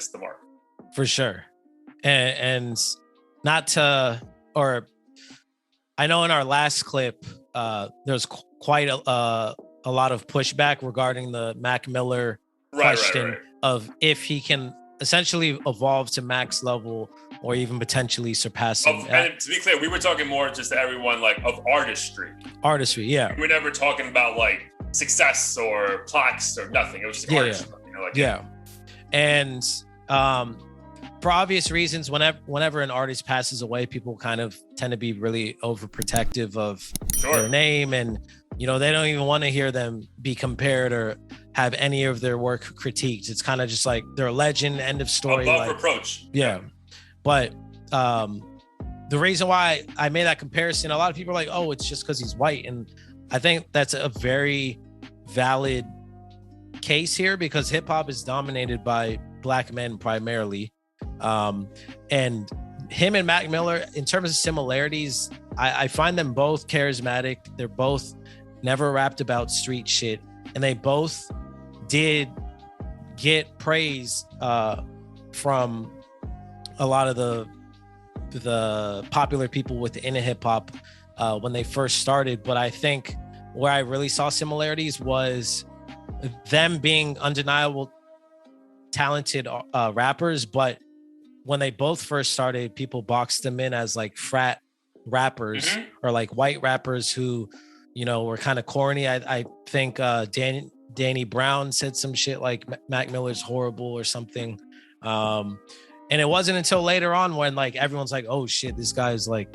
the mark. For sure. And not to, or I know in our last clip, there's quite a lot of pushback regarding the Mac Miller question of if he can essentially evolve to Mac's level or even potentially surpass him. And to be clear, we were talking more just to everyone like of artistry. Yeah. We were never talking about like success or plaques or nothing. It was just artistry. You know, like And for obvious reasons, whenever an artist passes away, people kind of tend to be really overprotective of their name, and you know, they don't even want to hear them be compared or have any of their work critiqued. It's kind of just like they're a legend, end of story. Above reproach. Yeah. But the reason why I made that comparison, a lot of people are like, oh, it's just because he's white. And I think that's a very valid case here, because hip hop is dominated by Black men primarily. And him and Mac Miller, in terms of similarities, I find them both charismatic. They're both never rapped about street shit, and they both did get praise from a lot of the popular people within hip hop when they first started. But I think where I really saw similarities was them being undeniable talented rappers, but when they both first started, people boxed them in as like frat rappers or like white rappers who, you know, were kind of corny. I think Danny Brown said some shit like Mac Miller's horrible or something. And it wasn't until later on when like everyone's like, oh shit, this guy's like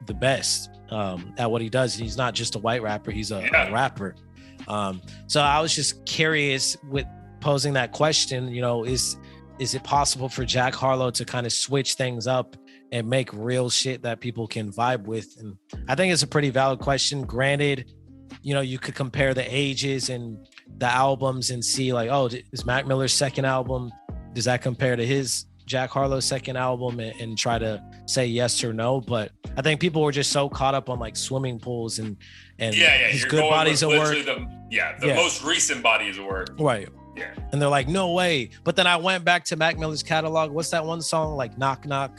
the best at what he does. He's not just a white rapper, he's a rapper. So I was just curious with posing that question, you know, is it possible for Jack Harlow to kind of switch things up and make real shit that people can vibe with? And I think it's a pretty valid question. Granted, you know, you could compare the ages and the albums and see like, oh, is Mac Miller's second album, does that compare to his Jack Harlow's second album, and try to say yes or no? But I think people were just so caught up on like swimming pools and his good bodies of work. The most recent bodies of work. Right. Yeah. And they're like, no way. But then I went back to Mac Miller's catalog. What's that one song? Like Knock Knock.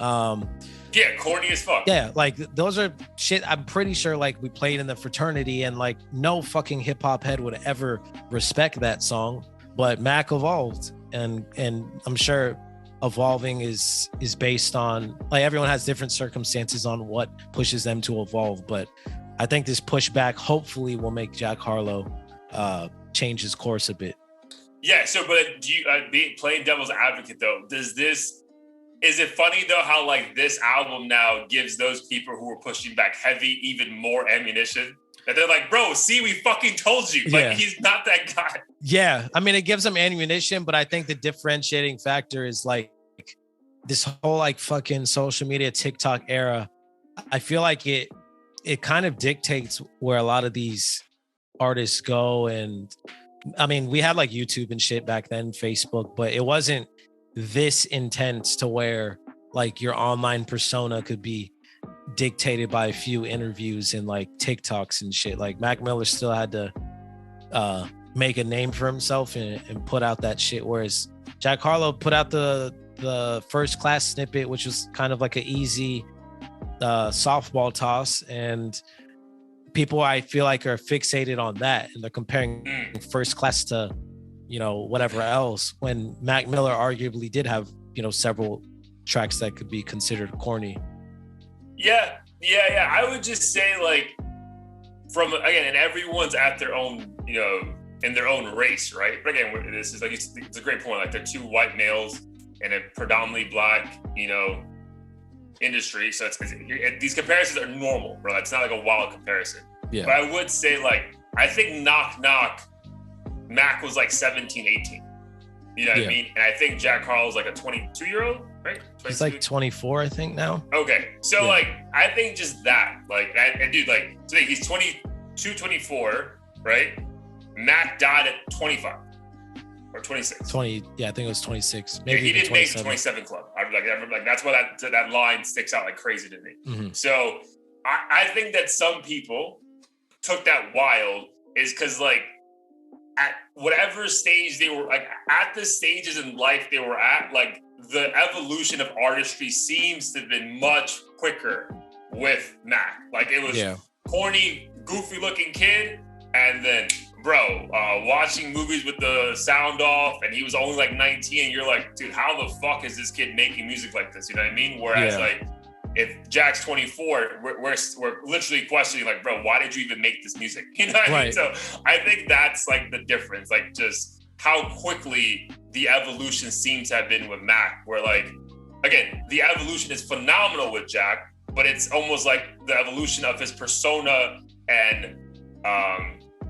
Yeah, corny as fuck. Yeah, like those are shit I'm pretty sure like we played in the fraternity, and like no fucking hip hop head would ever respect that song. But Mac evolved, and I'm sure evolving is based on like everyone has different circumstances on what pushes them to evolve. But I think this pushback hopefully will make Jack Harlow change his course a bit. Yeah, so but do you playing devil's advocate though, is it funny though how like this album now gives those people who were pushing back heavy even more ammunition? That they're like, bro, see, we fucking told you. Like, he's not that guy. Yeah, I mean, it gives them ammunition, but I think the differentiating factor is like this whole like fucking social media TikTok era. I feel like it kind of dictates where a lot of these artists go. And I mean, we had like YouTube and shit back then, Facebook, but it wasn't this intense to where like your online persona could be dictated by a few interviews and like TikToks and shit. Like Mac Miller still had to make a name for himself and put out that shit, whereas Jack Harlow put out the First Class snippet, which was kind of like an easy softball toss, and people I feel like are fixated on that, and they're comparing First Class to, you know, whatever else, when Mac Miller arguably did have, you know, several tracks that could be considered corny. Yeah. I would just say like and everyone's at their own, you know, in their own race, right? But again, this is like, it's a great point. Like they're two white males in a predominantly Black, you know, industry. So these comparisons are normal, bro. It's not like a wild comparison. Yeah. But I would say like, I think Knock Knock, Mac was like 17, 18. You know what I mean? And I think Jack Harlow's like a 22-year-old, right? 22? He's like 24, I think now. Okay. So like, I think just that, like, and dude, like, today he's 22, 24, right? Mac died at 25 or 26. 20, yeah, I think it was 26. Maybe he didn't make the 27 club. I remember like that's why that line sticks out like crazy to me. Mm-hmm. So I think that some people took that wild is because like, at whatever stage they were, like at the stages in life they were at, like the evolution of artistry seems to have been much quicker with Mac. Like it was corny, goofy looking kid, and then watching movies with the sound off, and he was only like 19, and you're like, dude, how the fuck is this kid making music like this? You know what I mean? Whereas like if Jack's 24, we're literally questioning like, bro, why did you even make this music? You know what I mean? So I think that's like the difference, like just how quickly the evolution seems to have been with Mac, where like, again, the evolution is phenomenal with Jack, but it's almost like the evolution of his persona and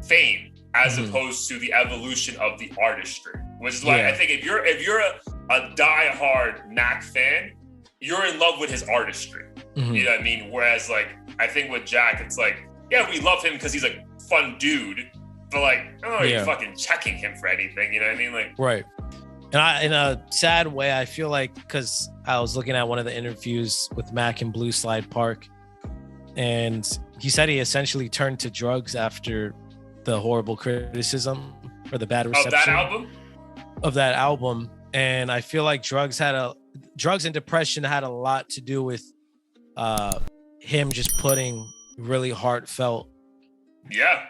fame as opposed to the evolution of the artistry, which is why I think if you're a die-hard Mac fan, you're in love with his artistry. You know what I mean? Whereas like, I think with Jack, it's like, yeah, we love him because he's a fun dude, but like, oh, you're fucking checking him for anything. You know what I mean? Like, right. And I, in a sad way, I feel like, because I was looking at one of the interviews with Mac in Blue Slide Park, and he said he essentially turned to drugs after the horrible criticism or the bad reception of that album. And I feel like drugs and depression had a lot to do with him just putting really heartfelt,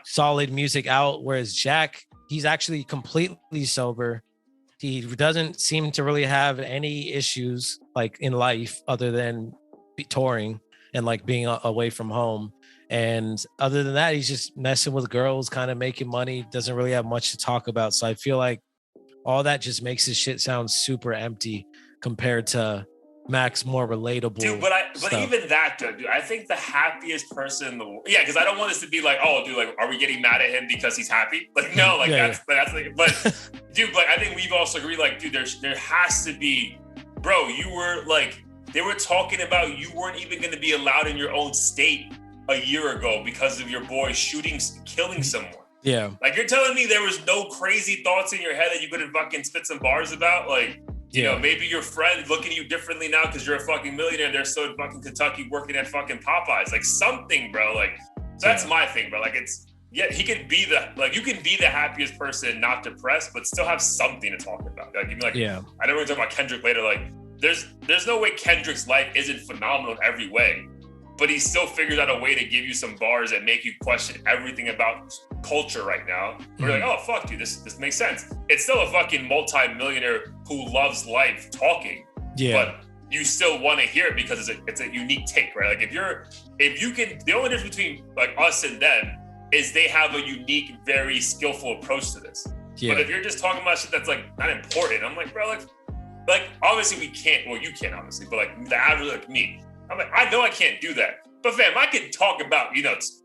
solid music out. Whereas Jack, he's actually completely sober. He doesn't seem to really have any issues like in life other than touring and like being away from home. And other than that, he's just messing with girls, kind of making money, doesn't really have much to talk about. So I feel like all that just makes his shit sound super empty compared to Mac's more relatable. Dude, but even that, dude, I think the happiest person in the world. Yeah, because I don't want this to be like, oh, dude, like, are we getting mad at him because he's happy? Like, no, like that's like, but dude, like I think we've also agreed, like, dude, there has to be, bro. You were like, they were talking about you weren't even going to be allowed in your own state a year ago because of your boy killing someone. Yeah, like you're telling me there was no crazy thoughts in your head that you couldn't fucking spit some bars about, like. You know, maybe your friend looking at you differently now because you're a fucking millionaire. They're still in fucking Kentucky working at fucking Popeyes. Like something, bro. Like that's my thing, bro. Like he could be you can be the happiest person, not depressed, but still have something to talk about. Like you'd be like, I know we're gonna talk about Kendrick later. Like there's no way Kendrick's life isn't phenomenal in every way, but he still figures out a way to give you some bars that make you question everything about culture right now. We're like, oh fuck, dude, this makes sense. It's still a fucking multi-millionaire who loves life talking, but you still want to hear it because it's a unique take, right? Like if you can, the only difference between like us and them is they have a unique, very skillful approach to this. But if you're just talking about shit that's like not important, I'm like, bro, like obviously we can't. Well, you can't obviously, but like the average like me, I'm like, I know I can't do that. But fam, I can talk about,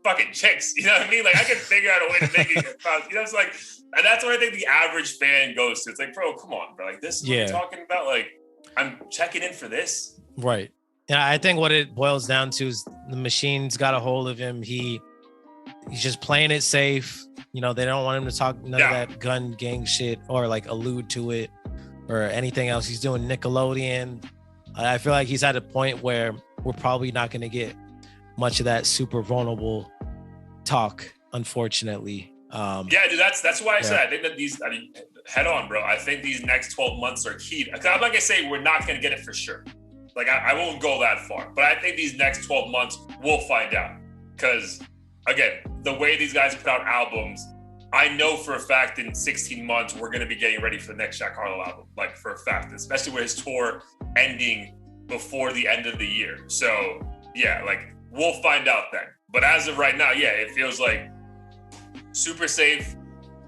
fucking chicks, you know what I mean? Like I can figure out a way to make it about, it's like, and that's what I think the average fan goes to. It's like, bro, come on, bro. Like this is what we're talking about. Like I'm checking in for this. Right. And I think what it boils down to is the machine's got a hold of him. He's just playing it safe. They don't want him to talk none of that gun gang shit or like allude to it or anything else. He's doing Nickelodeon. I feel like he's at a point where we're probably not going to get much of that super vulnerable talk, unfortunately. Dude, that's why I said I think that head on, bro. I think these next 12 months are key. I'm not gonna say we're not gonna get it for sure. Like I won't go that far, but I think these next 12 months we'll find out. Because again, the way these guys put out albums, I know for a fact in 16 months we're gonna be getting ready for the next Jack Harlow album, like for a fact, especially with his tour ending before the end of the year. So like we'll find out then. But as of right now, it feels like super safe.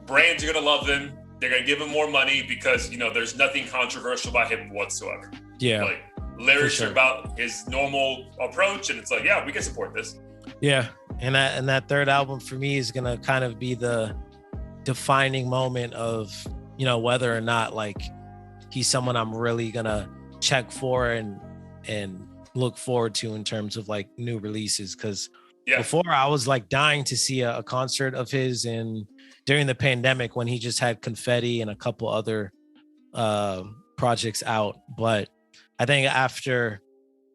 Brands are gonna love him. They're gonna give him more money because there's nothing controversial about him whatsoever. Like lyrics are about his normal approach, and it's like, we can support this. And that third album for me is gonna kind of be the defining moment of whether or not like he's someone I'm really gonna check for and look forward to in terms of like new releases. Because before I was like dying to see a concert of his, and during the pandemic when he just had Confetti and a couple other projects out. But I think after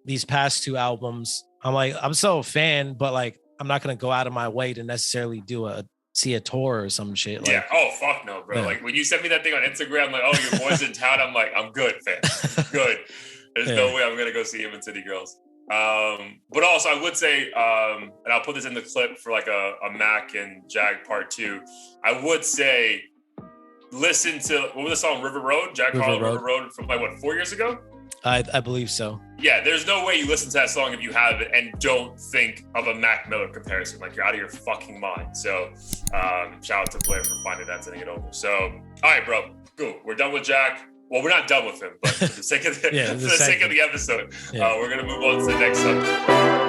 these past two albums, I'm still a fan, but like I'm not gonna go out of my way to necessarily do a see a tour or some shit. Yeah. Oh, fuck no, bro. Yeah. Like when you sent me that thing on Instagram, like, oh, your boy's in town. I'm like, I'm good, fam. Good. There's no way I'm gonna go see him in City Girls. But also I would say, and I'll put this in the clip for like a Mac and Jag part 2. I would say listen to, what was the song, River Road? Jack Harlow, River Road from like what, 4 years ago? I believe so. Yeah, there's no way you listen to that song if you have it and don't think of a Mac Miller comparison. Like, you're out of your fucking mind. So shout out to Blair for finding that, sending it over. So, all right, bro, cool. We're done with Jack. Well, we're not done with him, but for the sake of the, for the sake of the episode, we're going to move on to the next subject.